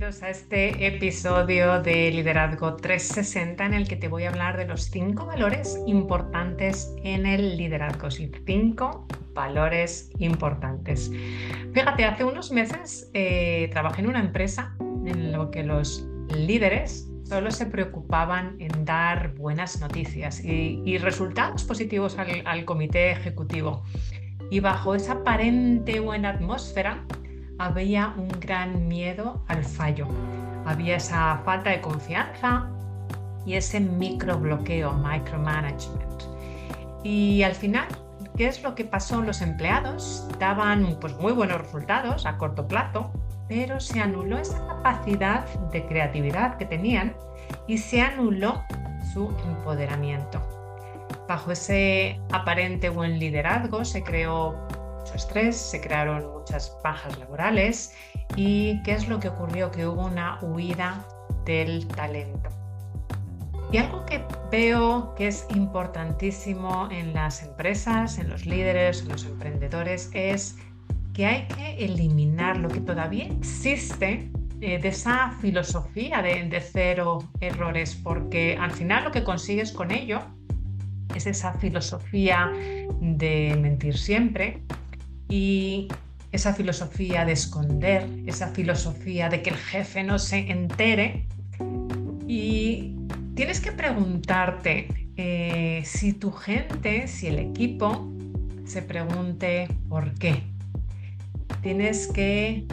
bienvenidos a este episodio de Liderazgo 360 en el que te voy a hablar de los 5 valores importantes en el liderazgo. Sí, 5 valores importantes. Fíjate, hace unos meses trabajé en una empresa en lo que los líderes solo se preocupaban en dar buenas noticias y resultados positivos al comité ejecutivo. Y bajo esa aparente buena atmósfera había un gran miedo al fallo. Había esa falta de confianza y ese microbloqueo, micromanagement. Y al final, ¿qué es lo que pasó? Los empleados daban muy buenos resultados a corto plazo, pero se anuló esa capacidad de creatividad que tenían y se anuló su empoderamiento. Bajo ese aparente buen liderazgo se creó mucho estrés, se crearon muchas bajas laborales y ¿qué es lo que ocurrió? Que hubo una huida del talento. Y algo que veo que es importantísimo en las empresas, en los líderes, en los emprendedores, es que hay que eliminar lo que todavía existe de esa filosofía de cero errores, porque al final lo que consigues con ello es esa filosofía de mentir siempre y esa filosofía de esconder, esa filosofía de que el jefe no se entere. Y tienes que preguntarte si tu gente, si el equipo se pregunte por qué. Tienes que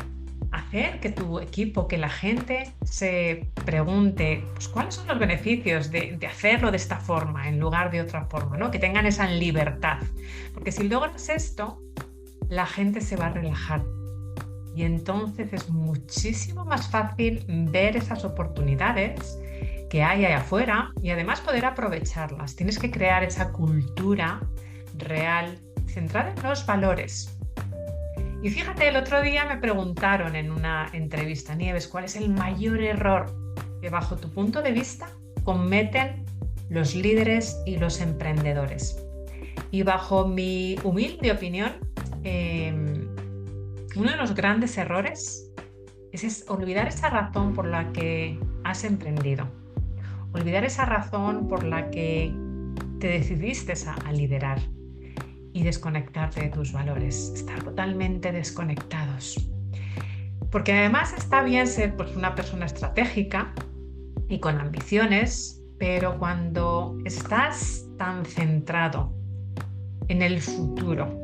hacer que tu equipo, que la gente se pregunte cuáles son los beneficios de hacerlo de esta forma en lugar de otra forma, ¿no? Que tengan esa libertad. Porque si logras esto, la gente se va a relajar y entonces es muchísimo más fácil ver esas oportunidades que hay allá afuera y además poder aprovecharlas. Tienes que crear esa cultura real centrada en los valores. Y fíjate, el otro día me preguntaron en una entrevista, Nieves, ¿cuál es el mayor error que bajo tu punto de vista cometen los líderes y los emprendedores? Y bajo mi humilde opinión, uno de los grandes errores es olvidar esa razón por la que has emprendido, olvidar esa razón por la que te decidiste a liderar y desconectarte de tus valores, estar totalmente desconectados. Porque además está bien ser una persona estratégica y con ambiciones, pero cuando estás tan centrado en el futuro,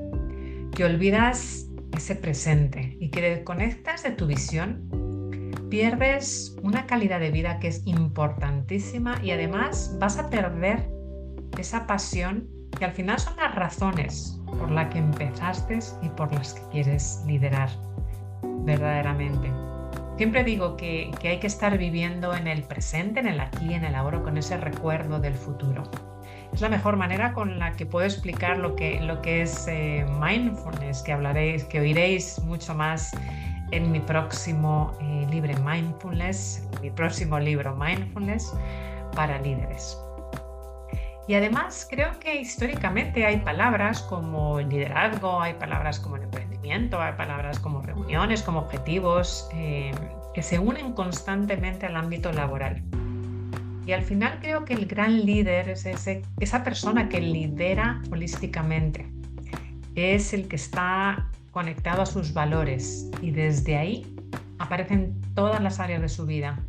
que olvidas ese presente y que desconectas de tu visión, pierdes una calidad de vida que es importantísima y además vas a perder esa pasión que al final son las razones por las que empezaste y por las que quieres liderar verdaderamente. Siempre digo que hay que estar viviendo en el presente, en el aquí, en el ahora, con ese recuerdo del futuro. Es la mejor manera con la que puedo explicar lo que es mindfulness, que oiréis mucho más en mi próximo libro Mindfulness, mi próximo libro Mindfulness para líderes. Y además creo que históricamente hay palabras como el liderazgo, hay palabras como el emprendimiento, hay palabras como reuniones, como objetivos, que se unen constantemente al ámbito laboral. Y al final creo que el gran líder es esa persona que lidera holísticamente, es el que está conectado a sus valores y desde ahí aparecen todas las áreas de su vida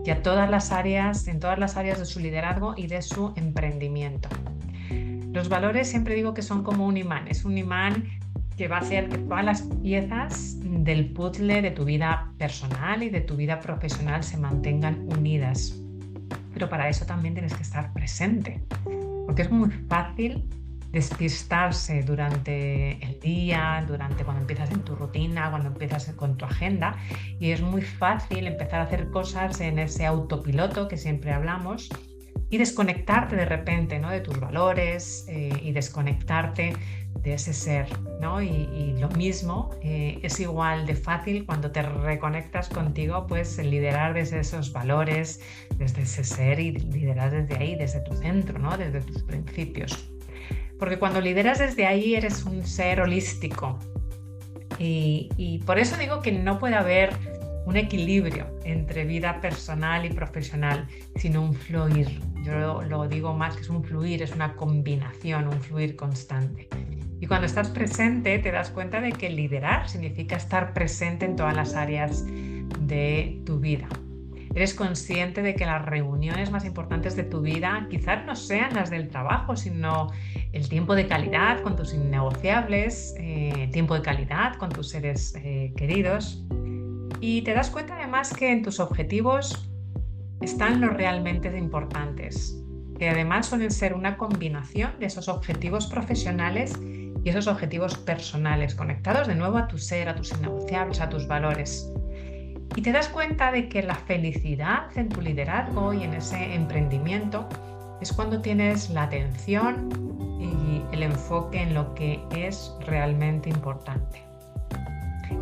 y en todas las áreas de su liderazgo y de su emprendimiento. Los valores siempre digo que son como un imán, es un imán que va a hacer que todas las piezas del puzzle de tu vida personal y de tu vida profesional se mantengan unidas. Pero para eso también tienes que estar presente, porque es muy fácil despistarse durante el día, cuando empiezas en tu rutina, cuando empiezas con tu agenda, y es muy fácil empezar a hacer cosas en ese autopiloto que siempre hablamos y desconectarte de repente, ¿no? De tus valores y desconectarte de ese ser, ¿no? Y lo mismo es igual de fácil cuando te reconectas contigo, pues liderar desde esos valores, desde ese ser y liderar desde ahí, desde tu centro, ¿no? Desde tus principios. Porque cuando lideras desde ahí eres un ser holístico y por eso digo que no puede haber un equilibrio entre vida personal y profesional, sino un fluir. Yo lo digo más que es un fluir, es una combinación, un fluir constante. Y cuando estás presente te das cuenta de que liderar significa estar presente en todas las áreas de tu vida. Eres consciente de que las reuniones más importantes de tu vida quizás no sean las del trabajo, sino el tiempo de calidad con tus innegociables, tiempo de calidad con tus seres queridos. Y te das cuenta además que en tus objetivos están los realmente importantes, que además suelen ser una combinación de esos objetivos profesionales y esos objetivos personales, conectados de nuevo a tu ser, a tus innegociables, a tus valores. Y te das cuenta de que la felicidad en tu liderazgo y en ese emprendimiento es cuando tienes la atención y el enfoque en lo que es realmente importante.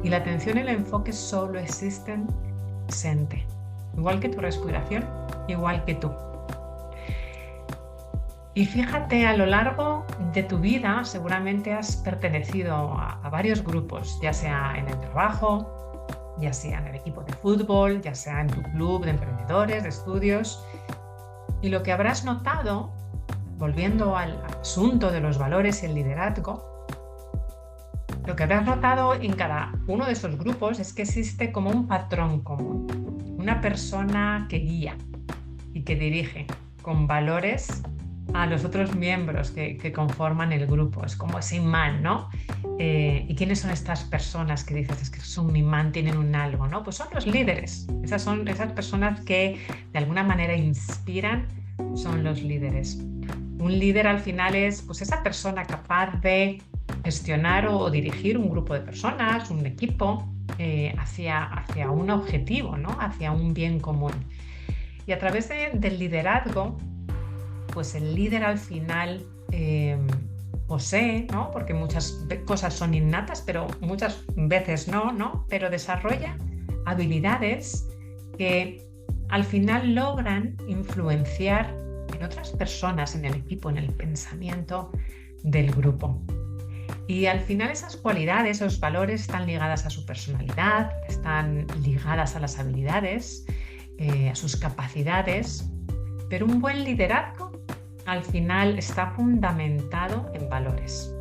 Y la atención y el enfoque solo existen presente, igual que tu respiración, igual que tú. Y fíjate, a lo largo de tu vida seguramente has pertenecido a varios grupos, ya sea en el trabajo, ya sea en el equipo de fútbol, ya sea en tu club de emprendedores, de estudios. Y lo que habrás notado, volviendo al asunto de los valores y el liderazgo, lo que habrás notado en cada uno de esos grupos es que existe como un patrón común, una persona que guía y que dirige con valores a los otros miembros que conforman el grupo. Es como ese imán, ¿no? ¿Y quiénes son estas personas que dices es que son un imán, tienen un algo, ¿no? Pues son los líderes. Esas son esas personas que de alguna manera inspiran, son los líderes. Un líder al final es pues esa persona capaz de gestionar o dirigir un grupo de personas, un equipo, hacia un objetivo, ¿no? Hacia un bien común. Y a través del liderazgo, pues el líder al final posee, ¿no? Porque muchas cosas son innatas, pero muchas veces no, pero desarrolla habilidades que al final logran influenciar en otras personas, en el equipo, en el pensamiento del grupo. Y al final esas cualidades, esos valores están ligadas a su personalidad, están ligadas a las habilidades, a sus capacidades, pero un buen liderazgo al final está fundamentado en valores.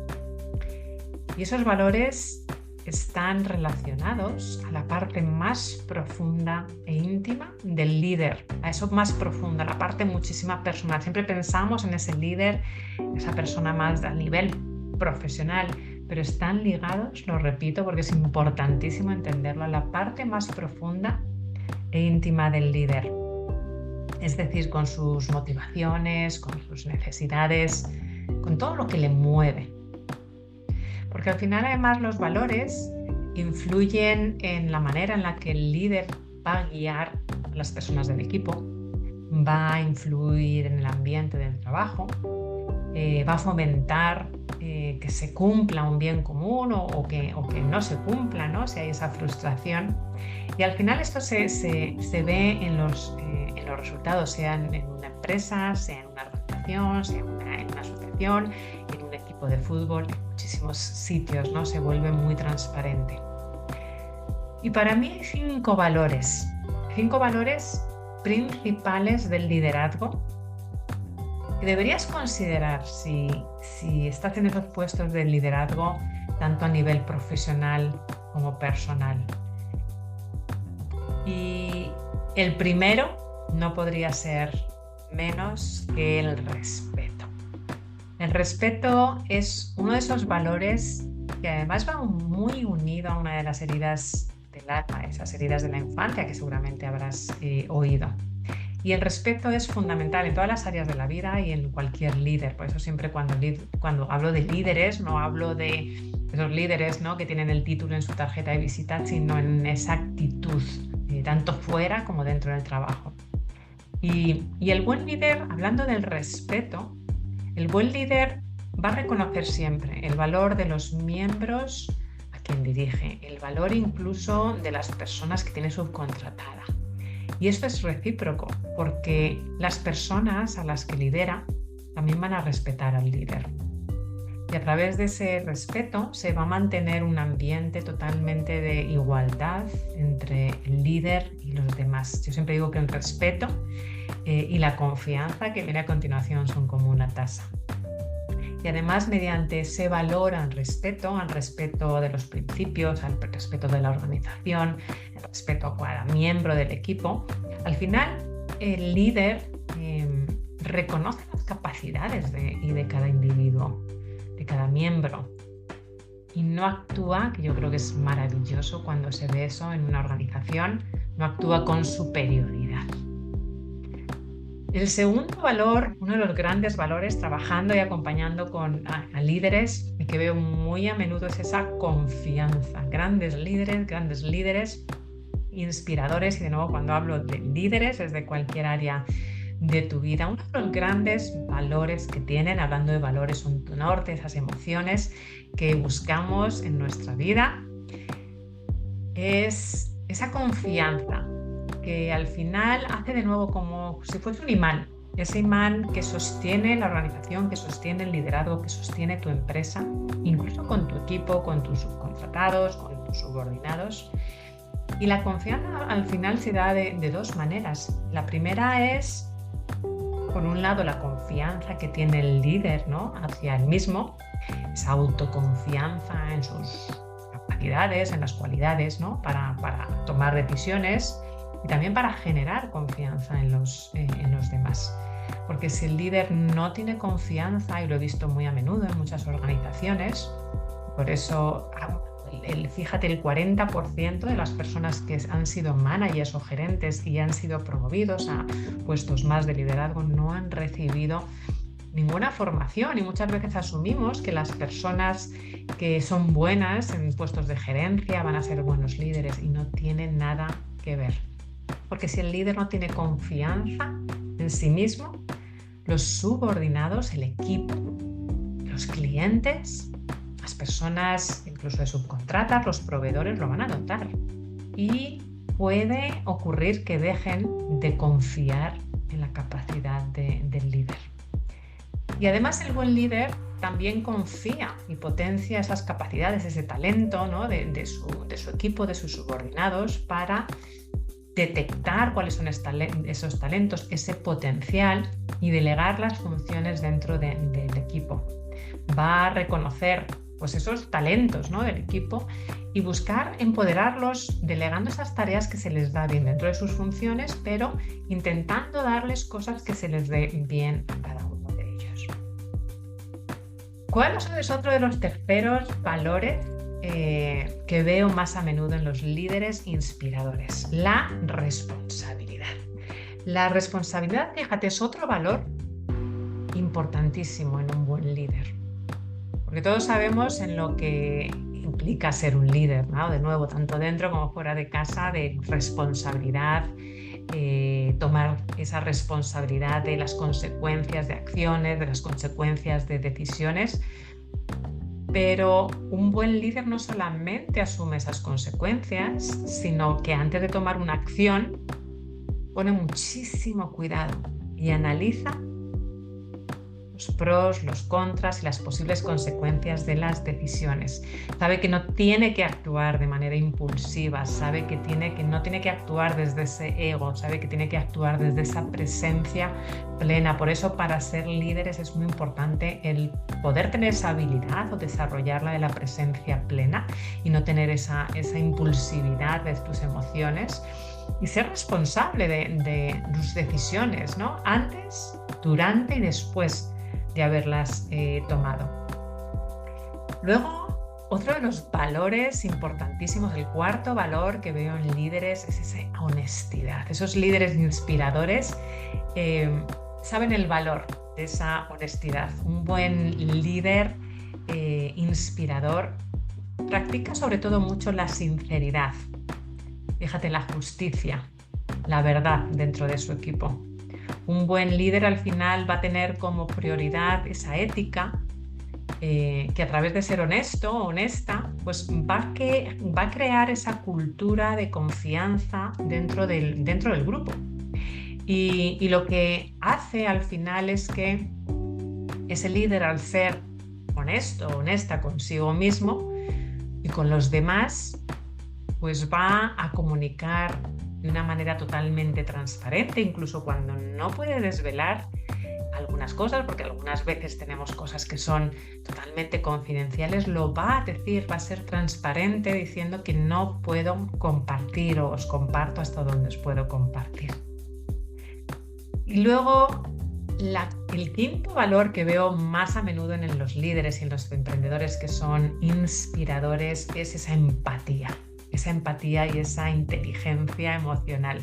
Y esos valores están relacionados a la parte más profunda e íntima del líder, a eso más profunda, la parte muchísima personal. Siempre pensamos en ese líder, esa persona más a nivel profesional, pero están ligados, lo repito porque es importantísimo entenderlo, a la parte más profunda e íntima del líder. Es decir, con sus motivaciones, con sus necesidades, con todo lo que le mueve. Porque al final además los valores influyen en la manera en la que el líder va a guiar a las personas del equipo, va a influir en el ambiente del trabajo, va a fomentar que se cumpla un bien común o que no se cumpla, ¿no? Si hay esa frustración. Y al final esto se ve en los resultados, sea en una empresa, sea en una organización, sea en una asociación, en un equipo de fútbol, en muchísimos sitios, ¿no? Se vuelve muy transparente. Y para mí hay 5 valores principales del liderazgo que deberías considerar si estás en esos puestos de liderazgo, tanto a nivel profesional como personal. Y el primero no podría ser menos que el respeto. El respeto es uno de esos valores que además va muy unido a una de las heridas del alma, esas heridas de la infancia que seguramente habrás oído. Y el respeto es fundamental en todas las áreas de la vida y en cualquier líder. Por eso siempre cuando hablo de líderes, no hablo de esos líderes, ¿no? Que tienen el título en su tarjeta de visita, sino en esa actitud, tanto fuera como dentro del trabajo. Y el buen líder, hablando del respeto, el buen líder va a reconocer siempre el valor de los miembros a quien dirige, el valor incluso de las personas que tiene subcontratada. Y esto es recíproco, porque las personas a las que lidera también van a respetar al líder. Y a través de ese respeto se va a mantener un ambiente totalmente de igualdad entre el líder y los demás. Yo siempre digo que el respeto y la confianza que viene a continuación son como una taza. Y además, mediante ese valor al respeto de los principios, al respeto de la organización, el respeto a cada miembro del equipo, al final el líder reconoce las capacidades de cada individuo, de cada miembro, y no actúa, que yo creo que es maravilloso cuando se ve eso en una organización, no actúa con superioridad. El segundo valor, uno de los grandes valores trabajando y acompañando a líderes, y que veo muy a menudo, es esa confianza. Grandes líderes inspiradores, y de nuevo cuando hablo de líderes es de cualquier área de tu vida. Uno de los grandes valores que tienen, hablando de valores, son tu norte, esas emociones que buscamos en nuestra vida, es esa confianza que al final hace de nuevo como si fuese un imán, ese imán que sostiene la organización, que sostiene el liderazgo, que sostiene tu empresa, incluso con tu equipo, con tus subcontratados, con tus subordinados. Y la confianza al final se da de dos maneras. La primera es, por un lado, la confianza que tiene el líder, ¿no?, hacia él mismo, esa autoconfianza en sus capacidades, en las cualidades, ¿no?, para tomar decisiones, y también para generar confianza en los demás. Porque si el líder no tiene confianza, y lo he visto muy a menudo en muchas organizaciones, por eso fíjate, el 40% de las personas que han sido managers o gerentes y han sido promovidos a puestos más de liderazgo no han recibido ninguna formación, y muchas veces asumimos que las personas que son buenas en puestos de gerencia van a ser buenos líderes, y no tiene nada que ver. Porque si el líder no tiene confianza en sí mismo, los subordinados, el equipo, los clientes, las personas incluso de subcontratas, los proveedores lo van a notar, y puede ocurrir que dejen de confiar en la capacidad del líder. Y además el buen líder también confía y potencia esas capacidades, ese talento, ¿no?, de su equipo, de sus subordinados, para detectar cuáles son esos talentos, ese potencial, y delegar las funciones dentro del equipo. Va a reconocer pues esos talentos, ¿no?, del equipo, y buscar empoderarlos delegando esas tareas que se les da bien dentro de sus funciones, pero intentando darles cosas que se les dé bien a cada uno de ellos. ¿Cuál es otro de los terceros valores que veo más a menudo en los líderes inspiradores? La responsabilidad. La responsabilidad, fíjate, es otro valor importantísimo en un buen líder, porque todos sabemos en lo que implica ser un líder, ¿no?, de nuevo, tanto dentro como fuera de casa, de responsabilidad, tomar esa responsabilidad de las consecuencias de acciones, de las consecuencias de decisiones. Pero un buen líder no solamente asume esas consecuencias, sino que antes de tomar una acción pone muchísimo cuidado y analiza los pros, los contras y las posibles consecuencias de las decisiones. Sabe que no tiene que actuar de manera impulsiva, sabe que no tiene que actuar desde ese ego, sabe que tiene que actuar desde esa presencia plena. Por eso, para ser líderes es muy importante el poder tener esa habilidad o desarrollarla de la presencia plena, y no tener esa impulsividad de tus emociones, y ser responsable de tus decisiones, ¿no?, antes, durante y después de haberlas tomado. Luego, otro de los valores importantísimos, el cuarto valor que veo en líderes, es esa honestidad. Esos líderes inspiradores saben el valor de esa honestidad. Un buen líder inspirador practica sobre todo mucho la sinceridad. Fíjate, la justicia, la verdad dentro de su equipo. Un buen líder al final va a tener como prioridad esa ética, que a través de ser honesto o honesta, pues va a crear esa cultura de confianza dentro del grupo. Y lo que hace al final es que ese líder, al ser honesto, honesta consigo mismo y con los demás, pues va a comunicar de una manera totalmente transparente, incluso cuando no puede desvelar algunas cosas, porque algunas veces tenemos cosas que son totalmente confidenciales, lo va a decir, va a ser transparente diciendo que no puedo compartir o os comparto hasta donde os puedo compartir. Y luego el quinto valor que veo más a menudo en los líderes y en los emprendedores que son inspiradores es esa empatía y esa inteligencia emocional.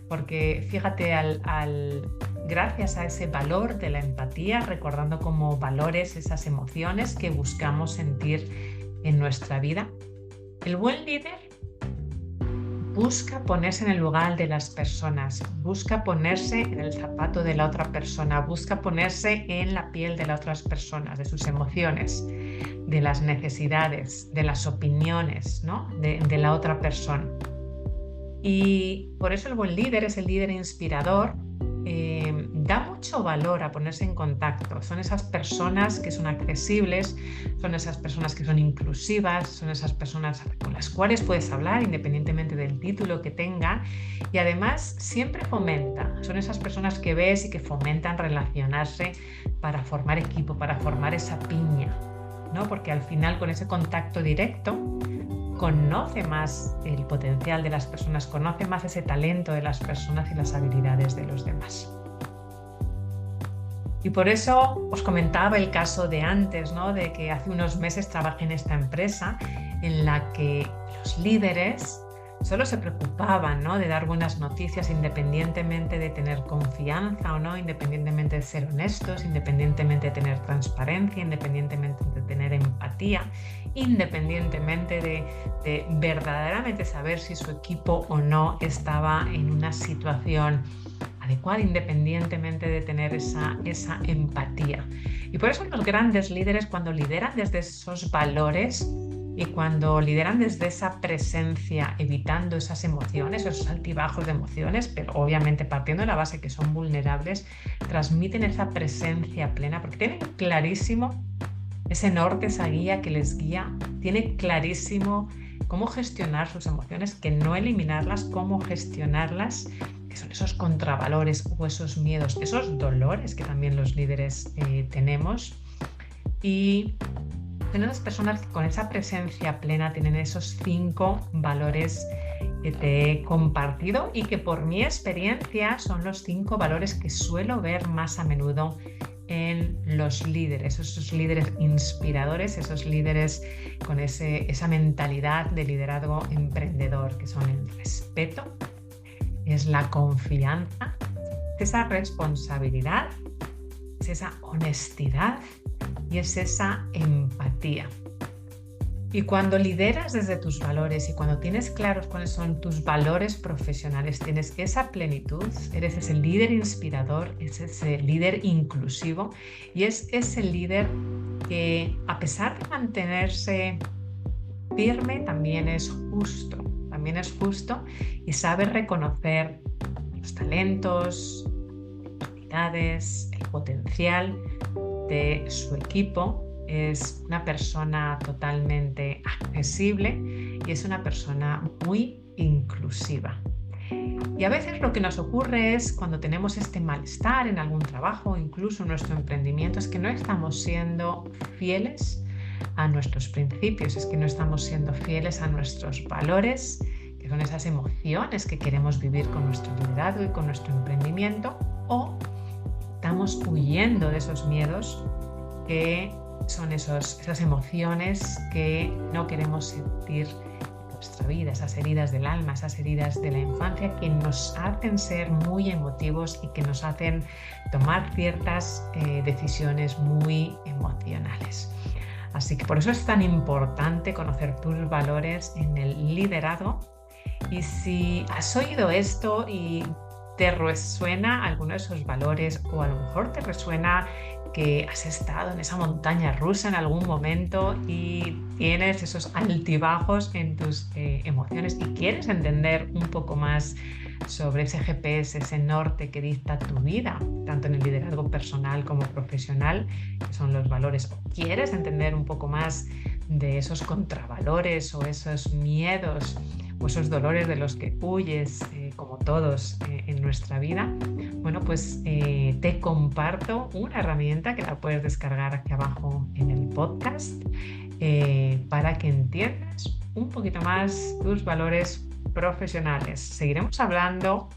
Porque fíjate, gracias a ese valor de la empatía, recordando como valores esas emociones que buscamos sentir en nuestra vida, el buen líder busca ponerse en el lugar de las personas, busca ponerse en el zapato de la otra persona, busca ponerse en la piel de las otras personas, de sus emociones, de las necesidades, de las opiniones, ¿no? de la otra persona. Y por eso el buen líder es el líder inspirador. Da mucho valor a ponerse en contacto. Son esas personas que son accesibles, son esas personas que son inclusivas, son esas personas con las cuales puedes hablar independientemente del título que tenga, y además siempre fomenta. Son esas personas que ves y que fomentan relacionarse para formar equipo, para formar esa piña, ¿no? Porque al final, con ese contacto directo, conoce más el potencial de las personas, conoce más ese talento de las personas y las habilidades de los demás. Y por eso os comentaba el caso de antes, ¿no? De que hace unos meses trabajé en esta empresa en la que los líderes solo se preocupaban, ¿no? De dar buenas noticias independientemente de tener confianza o no, independientemente de ser honestos, independientemente de tener transparencia, independientemente de tener empatía, independientemente de verdaderamente saber si su equipo o no estaba en una situación adecuada, independientemente de tener esa empatía. Y por eso los grandes líderes, cuando lideran desde esos valores y cuando lideran desde esa presencia, evitando esas emociones, esos altibajos de emociones, pero obviamente partiendo de la base que son vulnerables, transmiten esa presencia plena, porque tienen clarísimo ese norte, esa guía que les guía, tiene clarísimo cómo gestionar sus emociones, que no eliminarlas, cómo gestionarlas, que son esos contravalores o esos miedos, esos dolores que también los líderes tenemos. Y son las personas que con esa presencia plena tienen esos 5 valores que te he compartido y que por mi experiencia son los 5 valores que suelo ver más a menudo en los líderes, esos líderes inspiradores, esos líderes con esa mentalidad de liderazgo emprendedor, que son el respeto, es la confianza, es esa responsabilidad, es esa honestidad y es esa empatía. Y cuando lideras desde tus valores y cuando tienes claros cuáles son tus valores profesionales, tienes esa plenitud, eres ese líder inspirador, es ese líder inclusivo y es ese líder que, a pesar de mantenerse firme, también es justo y sabe reconocer los talentos, las habilidades, el potencial de su equipo. Es una persona totalmente accesible y es una persona muy inclusiva. Y a veces lo que nos ocurre es cuando tenemos este malestar en algún trabajo, incluso en nuestro emprendimiento, es que no estamos siendo fieles a nuestros principios, es que no estamos siendo fieles a nuestros valores, que son esas emociones que queremos vivir con nuestro liderazgo y con nuestro emprendimiento, o estamos huyendo de esos miedos que son esas emociones que no queremos sentir en nuestra vida, esas heridas del alma, esas heridas de la infancia que nos hacen ser muy emotivos y que nos hacen tomar ciertas decisiones muy emocionales. Así que por eso es tan importante conocer tus valores en el liderazgo. Y si has oído esto y te resuena alguno de esos valores, o a lo mejor te resuena que has estado en esa montaña rusa en algún momento y tienes esos altibajos en tus emociones y quieres entender un poco más sobre ese GPS, ese norte que dicta tu vida, tanto en el liderazgo personal como profesional, que son los valores. ¿O quieres entender un poco más de esos contravalores o esos miedos o esos dolores de los que huyes, como todos en nuestra vida? Bueno, pues te comparto una herramienta que la puedes descargar aquí abajo en el podcast para que entiendas un poquito más tus valores profesionales. Seguiremos hablando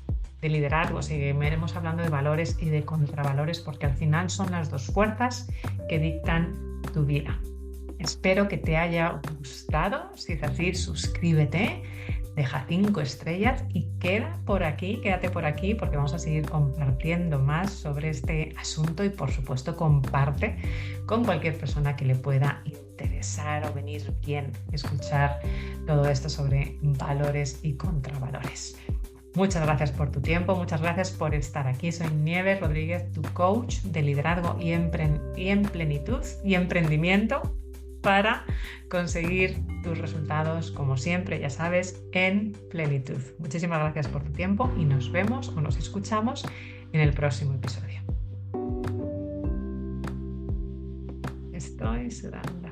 de liderazgo, seguiremos hablando de valores y de contravalores, porque al final son las dos fuerzas que dictan tu vida. Espero que te haya gustado. Si es así, suscríbete, deja 5 estrellas y quédate por aquí porque vamos a seguir compartiendo más sobre este asunto y por supuesto comparte con cualquier persona que le pueda interesar o venir bien escuchar todo esto sobre valores y contravalores. Muchas gracias por tu tiempo, muchas gracias por estar aquí. Soy Nieves Rodríguez, tu coach de liderazgo y en plenitud y emprendimiento para conseguir tus resultados, como siempre, ya sabes, en plenitud. Muchísimas gracias por tu tiempo y nos vemos o nos escuchamos en el próximo episodio. Estoy sudando.